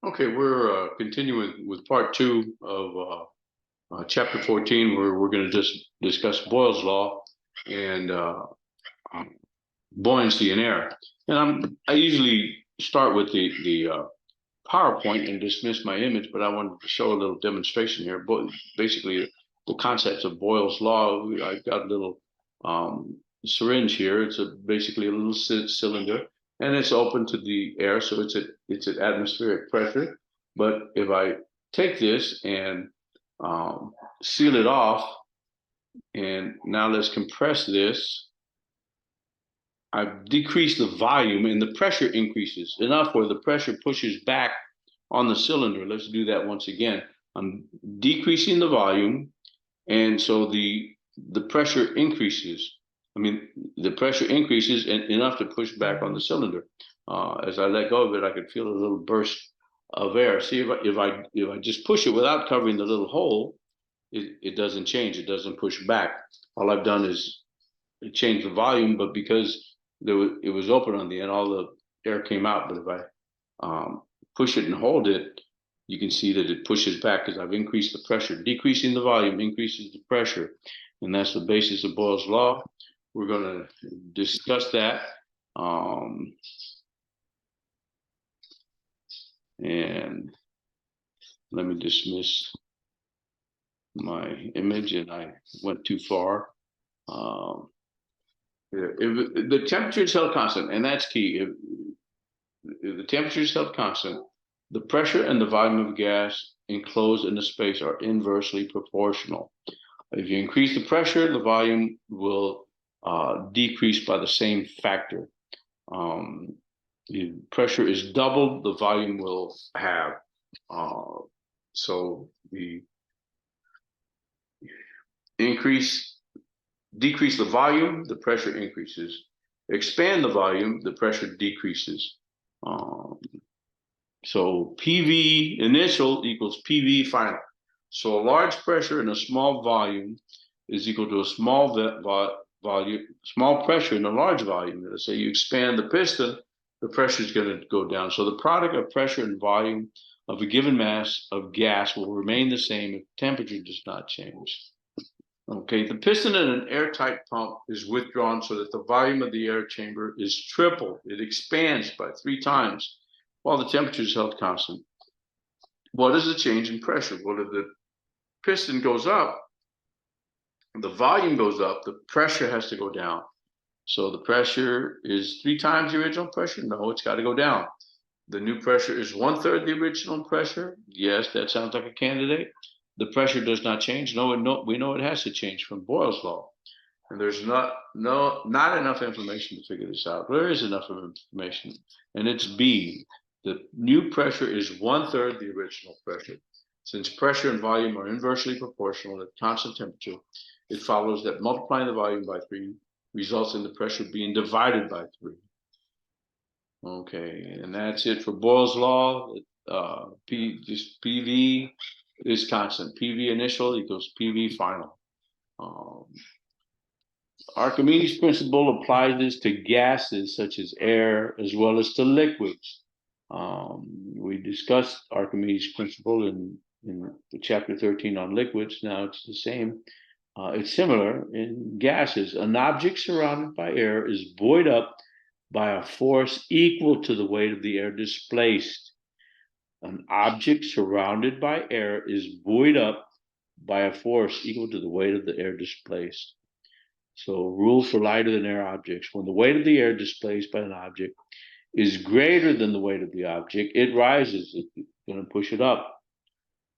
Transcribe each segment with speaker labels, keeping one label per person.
Speaker 1: Okay, we're continuing with part two of chapter 14, where we're going to just discuss Boyle's law and um, buoyancy in air. And I usually start with the PowerPoint and dismiss my image, but I wanted to show a little demonstration here. But basically, the concepts of Boyle's law. I've got a little syringe here. It's basically a little cylinder, and it's open to the air, so it's at atmospheric pressure. But if I take this and seal it off, and now let's compress this. I've decreased the volume, and the pressure increases enough where the pressure pushes back on the cylinder. Let's do that once again. I'm decreasing the volume, and so the pressure increases. I mean, the pressure increases enough to push back on the cylinder. As I let go of it, I could feel a little burst of air. See, if I just push it without covering the little hole, it doesn't change. It doesn't push back. All I've done is change the volume, but because it was open on the end, all the air came out. But if I push it and hold it, you can see that it pushes back because I've increased the pressure. Decreasing the volume increases the pressure, and that's the basis of Boyle's law. We're going to discuss that. And let me dismiss my image, and I went too far. If the temperature is held constant, and that's key. If the temperature is held constant, the pressure and the volume of gas enclosed in the space are inversely proportional. If you increase the pressure, the volume will decrease by the same factor. The pressure is doubled, the volume will halve. So the decrease the volume, the pressure increases. Expand the volume, the pressure decreases. So PV initial equals PV final. So a large pressure and a small volume is equal to a small pressure and a large volume. Let's say you expand the piston, the pressure is going to go down. So the product of pressure and volume of a given mass of gas will remain the same if temperature does not change. Okay, the piston in an airtight pump is withdrawn so that the volume of the air chamber is tripled. It expands by 3 times while the temperature is held constant. What is the change in pressure? Well, if the piston goes up, the volume goes up, the pressure has to go down. So the pressure is 3 times the original pressure? No, it's got to go down. The new pressure is 1/3 the original pressure? Yes, that sounds like a candidate. The pressure does not change. No, we know it has to change from Boyle's law. And there's not enough information to figure this out. There is enough information, and it's B. The new pressure is 1/3 the original pressure. Since pressure and volume are inversely proportional at constant temperature, it follows that multiplying the volume by 3 results in the pressure being divided by 3. Okay, and that's it for Boyle's law. Just PV is constant. PV initial equals PV final. Archimedes' principle applies this to gases such as air as well as to liquids. We discussed Archimedes' principle in chapter 13 on liquids. Now it's the same. It's similar in gases. An object surrounded by air is buoyed up by a force equal to the weight of the air displaced. An object surrounded by air is buoyed up by a force equal to the weight of the air displaced. So, rule for lighter than air objects. When the weight of the air displaced by an object is greater than the weight of the object, it rises. It's going to push it up.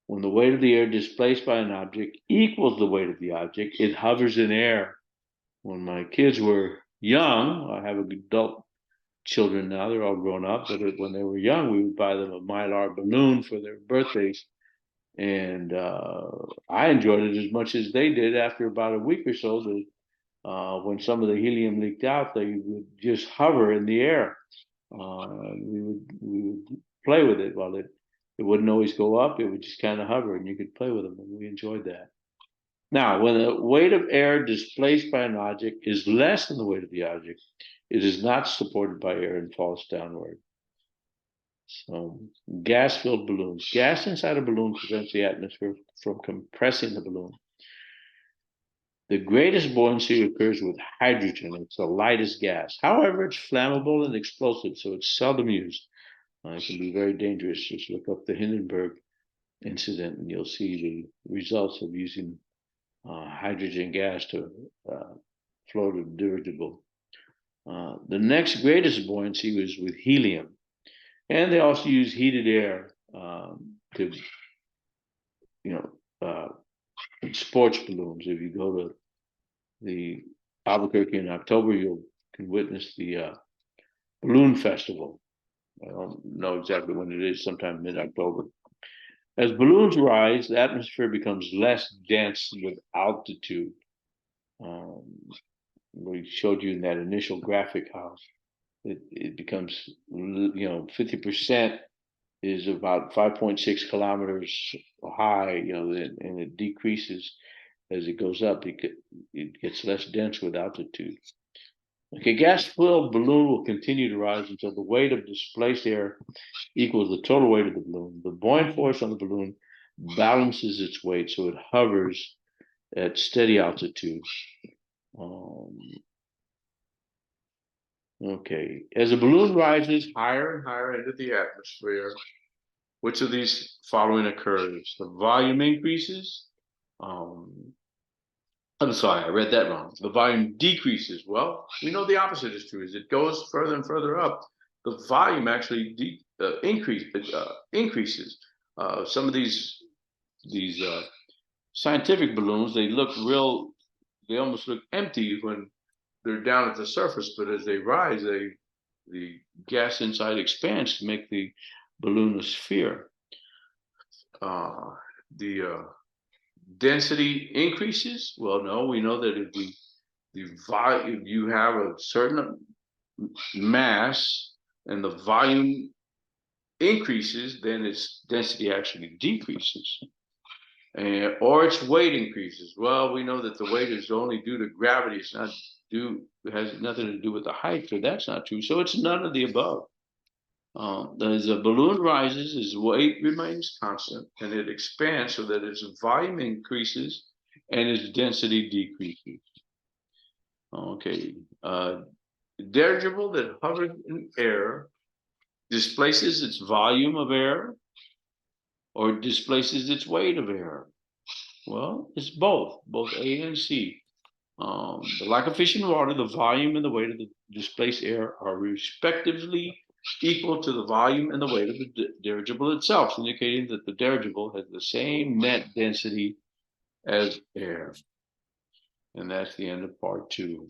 Speaker 1: When the weight of the air displaced by an object equals the weight of the object, it hovers in air. When my kids were young, I have adult children now, they're all grown up, but when they were young, we would buy them a Mylar balloon for their birthdays. And I enjoyed it as much as they did. After about a week or so, when some of the helium leaked out, they would just hover in the air. We would play with it while it wouldn't always go up. It would just kind of hover, and you could play with them, and we enjoyed that. Now, when the weight of air displaced by an object is less than the weight of the object, it is not supported by air and falls downward. So gas-filled balloons. Gas inside a balloon prevents the atmosphere from compressing the balloon. The greatest buoyancy occurs with hydrogen. It's the lightest gas. However, it's flammable and explosive, so it's seldom used. It can be very dangerous. Just look up the Hindenburg incident and you'll see the results of using hydrogen gas to float a dirigible. The next greatest buoyancy was with helium. And they also use heated air to, sports balloons. If you go to the Albuquerque in October, you can witness the balloon festival. I don't know exactly when it is, sometime mid-October. As balloons rise, the atmosphere becomes less dense with altitude. We showed you in that initial graphic how it becomes, 50% is about 5.6 kilometers high, and it decreases as it goes up. It gets less dense with altitude. Okay, gas-filled balloon will continue to rise until the weight of displaced air equals the total weight of the balloon. The buoyant force on the balloon balances its weight, so it hovers at steady altitude. Okay, as a balloon rises higher and higher into the atmosphere, which of these following occurs? The volume increases. I'm sorry, I read that wrong. The volume decreases. Well, we know the opposite is true. As it goes further and further up, the volume actually increases. Some of these scientific balloons, they almost look empty when they're down at the surface, but as they rise, the gas inside expands to make the balloon a sphere. The density increases. Well, no, we know that if you have a certain mass and the volume increases, then its density actually decreases. Or its weight increases. Well, we know that the weight is only due to gravity. It has nothing to do with the height, so that's not true. So it's none of the above. As a balloon rises, its weight remains constant and it expands so that its volume increases and its density decreases. Okay, dirigible that hovers in air displaces its volume of air or displaces its weight of air. Well, it's both A and C. Like a fish in water, the volume and the weight of the displaced air are respectively equal to the volume and the weight of the dirigible itself, indicating that the dirigible has the same net density as air. And that's the end of part 2.